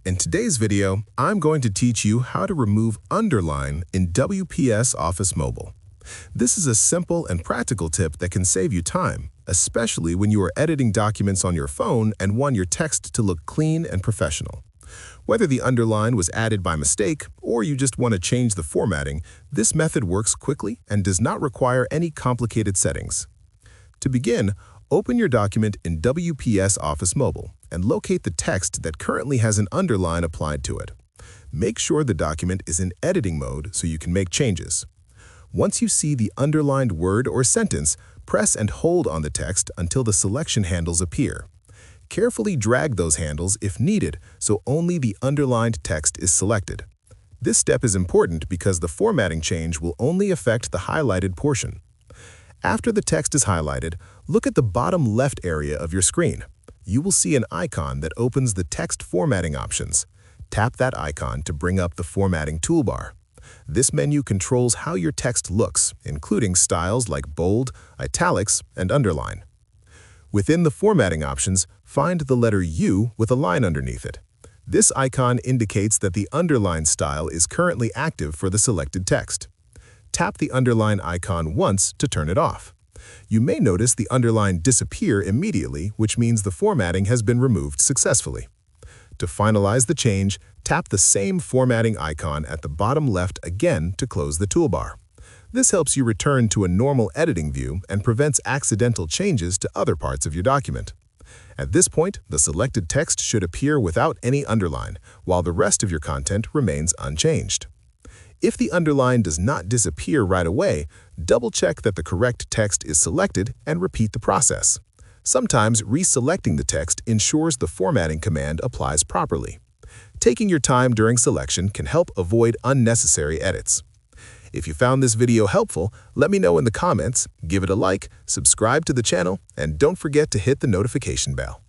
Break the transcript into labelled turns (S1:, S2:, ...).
S1: In today's video, I'm going to teach you how to remove underline in WPS Office Mobile. This is a simple and practical tip that can save you time, especially when you are editing documents on your phone and want your text to look clean and professional. Whether the underline was added by mistake or you just want to change the formatting, this method works quickly and does not require any complicated settings. To begin, open your document in WPS Office Mobile and locate the text that currently has an underline applied to it. Make sure the document is in editing mode so you can make changes. Once you see the underlined word or sentence, press and hold on the text until the selection handles appear. Carefully drag those handles if needed so only the underlined text is selected. This step is important because the formatting change will only affect the highlighted portion. After the text is highlighted, look at the bottom left area of your screen. You will see an icon that opens the text formatting options. Tap that icon to bring up the formatting toolbar. This menu controls how your text looks, including styles like bold, italics, and underline. Within the formatting options, find the letter U with a line underneath it. This icon indicates that the underline style is currently active for the selected text. Tap the underline icon once to turn it off. You may notice the underline disappear immediately, which means the formatting has been removed successfully. To finalize the change, tap the same formatting icon at the bottom left again to close the toolbar. This helps you return to a normal editing view and prevents accidental changes to other parts of your document. At this point, the selected text should appear without any underline, while the rest of your content remains unchanged. If the underline does not disappear right away, double-check that the correct text is selected and repeat the process. Sometimes reselecting the text ensures the formatting command applies properly. Taking your time during selection can help avoid unnecessary edits. If you found this video helpful, let me know in the comments, give it a like, subscribe to the channel, and don't forget to hit the notification bell.